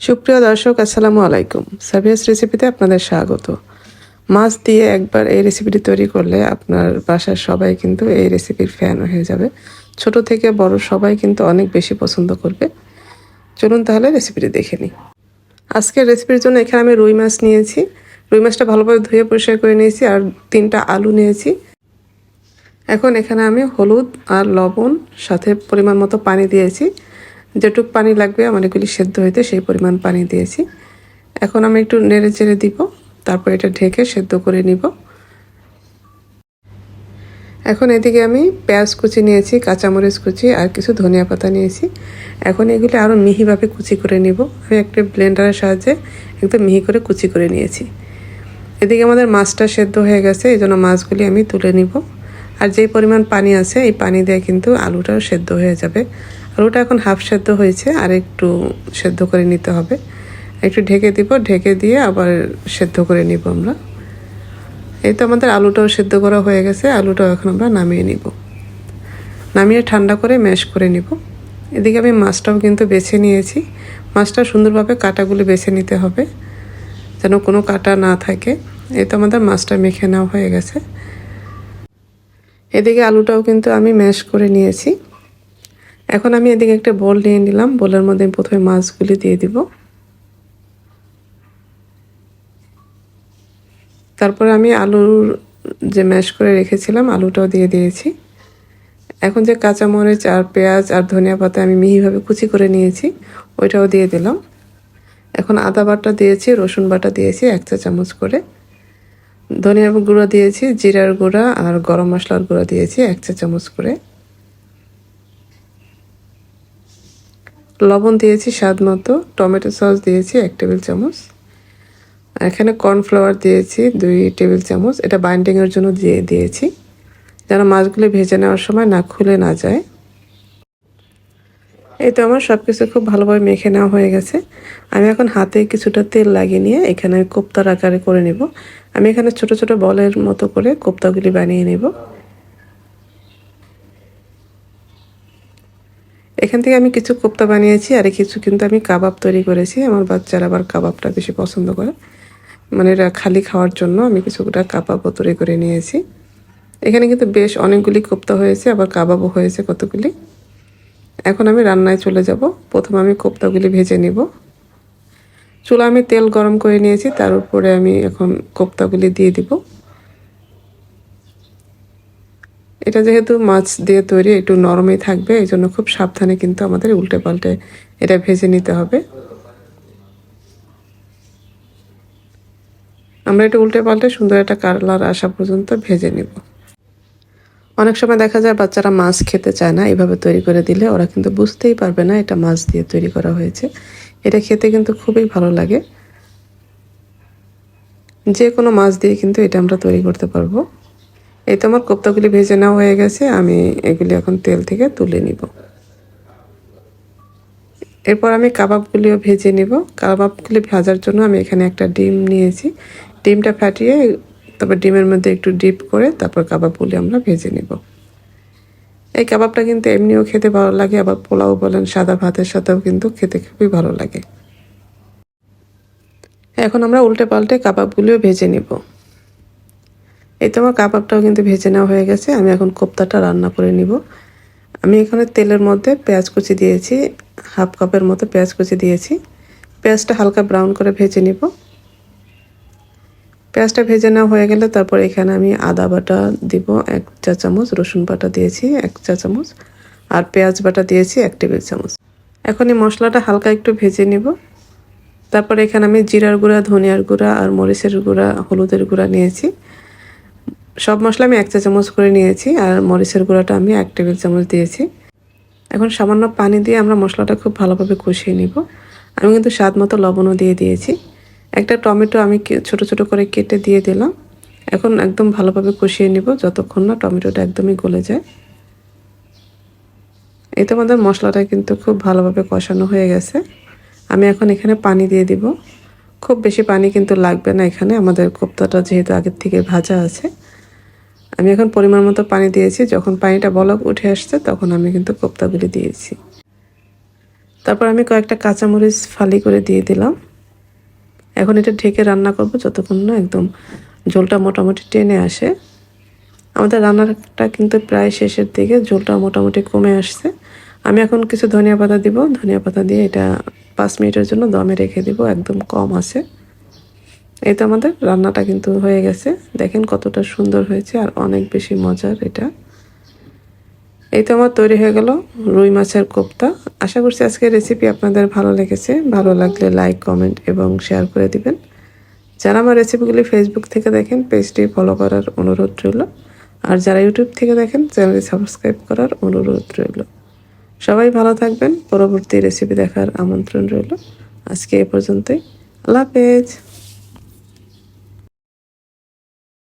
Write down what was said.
সুপ্রিয় দর্শক, আসসালামু আলাইকুম। সাবিয়াস রেসিপিতে আপনাদের স্বাগত। মাছ দিয়ে একবার এই রেসিপিটি তৈরি করলে আপনার বাসার সবাই কিন্তু এই রেসিপির ফ্যান হয়ে যাবে। ছোট থেকে বড় সবাই কিন্তু অনেক বেশি পছন্দ করবে। চলুন তাহলে রেসিপিটি দেখে নিই। আজকের রেসিপির জন্য এখানে আমি রুই মাছ নিয়েছি। রুই মাছটা ভালোভাবে ধুয়ে পরিষ্কার করে নিয়েছি আর 3টা আলু নিয়েছি। এখন এখানে আমি হলুদ আর লবণ সাথে পরিমাণ মতো পানি দিয়েছি। যেটুক পানি লাগবে আমার এগুলি সেদ্ধ হইতে সেই পরিমাণ পানি দিয়েছি। এখন আমি একটু নেড়ে চেড়ে দিব, তারপর এটা ঢেকে সেদ্ধ করে নিব। এখন এদিকে আমি পেঁয়াজ কুচি নিয়েছি, কাঁচামরিচ কুচি আর কিছু ধনিয়া পাতা নিয়েছি। এখন এগুলি আরও মিহিভাবে কুচি করে নিব। আমি একটা ব্লেন্ডারের সাহায্যে একদম মিহি করে কুচি করে নিয়েছি। এদিকে আমাদের মাছটা সেদ্ধ হয়ে গেছে, এই জন্য মাছগুলি আমি তুলে নিব। আর যেই পরিমাণ পানি আছে এই পানি দিয়ে কিন্তু আলুটাও সেদ্ধ হয়ে যাবে। আলুটা এখন হাফ সেদ্ধ হয়েছে, আর একটু সেদ্ধ করে নিতে হবে। একটু ঢেকে দিব, ঢেকে দিয়ে আবার সেদ্ধ করে নিব আমরা। এই তো আমাদের আলুটাও সেদ্ধ করা হয়ে গেছে। আলুটাও এখন আমরা নামিয়ে নিব, নামিয়ে ঠান্ডা করে ম্যাশ করে নিব। এদিকে আমি মাছটাও কিন্তু বেছে নিয়েছি। মাছটা সুন্দরভাবে কাটাগুলি বেছে নিতে হবে যেন কোনো কাটা না থাকে। এই তো আমাদের মাছটা মেখে নেওয়া হয়ে গেছে। এদিকে আলুটাও কিন্তু আমি ম্যাশ করে নিয়েছি। এখন আমি এদিকে একটা বোল নিয়ে নিলাম। বোলের মধ্যে আমি প্রথমে মাছগুলি দিয়ে দিব, তারপরে আমি আলুর যে ম্যাশ করে রেখেছিলাম আলুটাও দিয়ে দিয়েছি। এখন যে কাঁচামরিচ আর পেঁয়াজ আর ধনিয়া পাতা আমি মিহিভাবে কুচি করে নিয়েছি ওইটাও দিয়ে দিলাম। এখন আদা বাটা দিয়েছি, রসুন বাটা দিয়েছি 1 চা চামচ করে, ধনিয়ার গুঁড়া দিয়েছি, জিরার গুঁড়া আর গরম মশলার গুঁড়া দিয়েছি 1 চা চামচ করে, লবণ দিয়েছি স্বাদ মতো, টমেটো সস দিয়েছি 1 টেবিল চামচ, আর এখানে কর্নফ্লাওয়ার দিয়েছি 2 টেবিল চামচ। এটা বাইন্ডিংয়ের জন্য দিয়েছি যেন মাছগুলো ভেজে নেওয়ার সময় না খুলে না যায়। এই তো আমার সব কিছু খুব ভালোভাবে মেখে নেওয়া হয়ে গেছে। আমি এখন হাতে কিছুটা তেল লাগিয়ে নিয়ে এখানে কোপ্তার আকারে করে নেব। আমি এখানে ছোট ছোট বলের মতো করে কোপ্তাগুলি বানিয়ে নেব। এখান থেকে আমি কিছু কোপ্তা বানিয়েছি আর কিছু কিন্তু আমি কাবাব তৈরি করেছি। আমার বাচ্চারা আবার কাবাবটা বেশি পছন্দ করে, মানে এটা খালি খাওয়ার জন্য আমি কিছুটা কাবাবও তৈরি করে নিয়েছি। এখানে কিন্তু বেশ অনেকগুলি কোপ্তা হয়েছে, আবার কাবাবও হয়েছে কতগুলি। এখন আমি রান্নায় চলে যাব। প্রথমে আমি কোপ্তাগুলি ভেজে নিব। চুলা আমি তেল গরম করে নিয়েছি, তার উপরে আমি এখন কোপ্তাগুলি দিয়ে দিব। এটা যেহেতু মাছ দিয়ে তৈরি একটু নরমই থাকবে, এই জন্য খুব সাবধানে কিন্তু আমাদের উল্টে পাল্টে এটা ভেজে নিতে হবে। আমরা এটা উল্টে পাল্টে সুন্দর একটা কালার আসা পর্যন্ত ভেজে নিব। অনেক সময় দেখা যায় বাচ্চারা মাছ খেতে চায় না, এইভাবে তৈরি করে দিলে ওরা কিন্তু বুঝতেই পারবে না এটা মাছ দিয়ে তৈরি করা হয়েছে। এটা খেতে কিন্তু খুবই ভালো লাগে। যে কোনো মাছ দিয়ে কিন্তু এটা আমরা তৈরি করতে পারবো। এই তো আমার কোপ্তাগুলি ভেজে নেওয়া হয়ে গেছে, আমি এগুলি এখন তেল থেকে তুলে নিব। এরপর আমি কাবাবগুলিও ভেজে নিব। কাবাবগুলি ভাজার জন্য আমি এখানে একটা ডিম নিয়েছি। ডিমটা ফাটিয়ে তারপর ডিমের মধ্যে একটু ডিপ করে তারপর কাবাবগুলি আমরা ভেজে নিব। এই কাবাবটা কিন্তু এমনিও খেতে ভালো লাগে, আবার পোলাও বলেন সাদা ভাতের সাথেও কিন্তু খেতে খুবই ভালো লাগে। এখন আমরা উল্টে পাল্টে কাবাবগুলিও ভেজে নিব। এই তো আমার কাবাবটাও কিন্তু ভেজে নেওয়া হয়ে গেছে। আমি এখন কোপ্তাটা রান্না করে নিব। আমি এখানে তেলের মধ্যে পেঁয়াজ কুচি দিয়েছি, হাফ কাপের মতো পেঁয়াজ কুচি দিয়েছি। পেঁয়াজটা হালকা ব্রাউন করে ভেজে নিব। পেঁয়াজটা ভেজে নেওয়া হয়ে গেলে তারপর এখানে আমি আদা বাটা দিব 1 চা চামচ, রসুন বাটা দিয়েছি 1 চা চামচ, আর পেঁয়াজ বাটা দিয়েছি 1 টেবিল চামচ। এখন এই মশলাটা হালকা একটু ভেজে নিব। তারপর এখানে আমি জিরার গুঁড়া, ধনিয়ার গুঁড়া আর মরিচের গুঁড়া, হলুদের গুঁড়া নিয়েছি। সব মশলা আমি 1 চা চামচ করে নিয়েছি, আর মরিচের গুঁড়াটা আমি 1 টেবিল চামচ দিয়েছি। এখন সামান্য পানি দিয়ে আমরা মশলাটা খুব ভালোভাবে কষিয়ে নিব। আমি কিন্তু স্বাদ মতো লবণও দিয়ে দিয়েছি। একটা টমেটো আমি ছোট ছোট করে কেটে দিয়ে দিলাম। এখন একদম ভালোভাবে কষিয়ে নিব যতক্ষণ না টমেটোটা একদমই গলে যায়। এই তো আমাদের মশলাটা কিন্তু খুব ভালোভাবে কষানো হয়ে গেছে। আমি এখন এখানে পানি দিয়ে দিব। খুব বেশি পানি কিন্তু লাগবে না, এখানে আমাদের কোপ্তাটা যেহেতু আগের থেকে ভাজা আছে। আমি এখন পরিমাণ মতো পানি দিয়েছি। যখন পানিটা বলক উঠে আসছে তখন আমি কিন্তু কোপ্তাগুলি দিয়েছি। তারপর আমি কয়েকটা কাঁচামরিচ ফালি করে দিয়ে দিলাম। এখন এটা ঢেকে রান্না করব যতক্ষণ না একদম ঝোলটা মোটামুটি টেনে আসে। আমাদের রান্নাটা কিন্তু প্রায় শেষের দিকে, ঝোলটা মোটামুটি কমে আসছে। আমি এখন কিছু ধনিয়া পাতা দিব, ধনিয়া পাতা দিয়ে এটা 5 মিনিটের জন্য দমে রেখে দিব একদম কম আছে। এই তো আমাদের রান্নাটা কিন্তু হয়ে গেছে। দেখেন কতটা সুন্দর হয়েছে আর অনেক বেশি মজার এটা। এই তো আমার তৈরি হয়ে গেল রুই মাছের কোপ্তা। আশা করছি আজকের রেসিপি আপনাদের ভালো লেগেছে। ভালো লাগলে লাইক, কমেন্ট এবং শেয়ার করে দিবেন। যারা আমার রেসিপিগুলি ফেসবুক থেকে দেখেন পেজটি ফলো করার অনুরোধ রইল, আর যারা ইউটিউব থেকে দেখেন চ্যানেলটি সাবস্ক্রাইব করার অনুরোধ রইল। সবাই ভালো থাকবেন। পরবর্তী রেসিপি দেখার আমন্ত্রণ রইল। আজকে এ পর্যন্তই। আল্লাহ হাফেজ।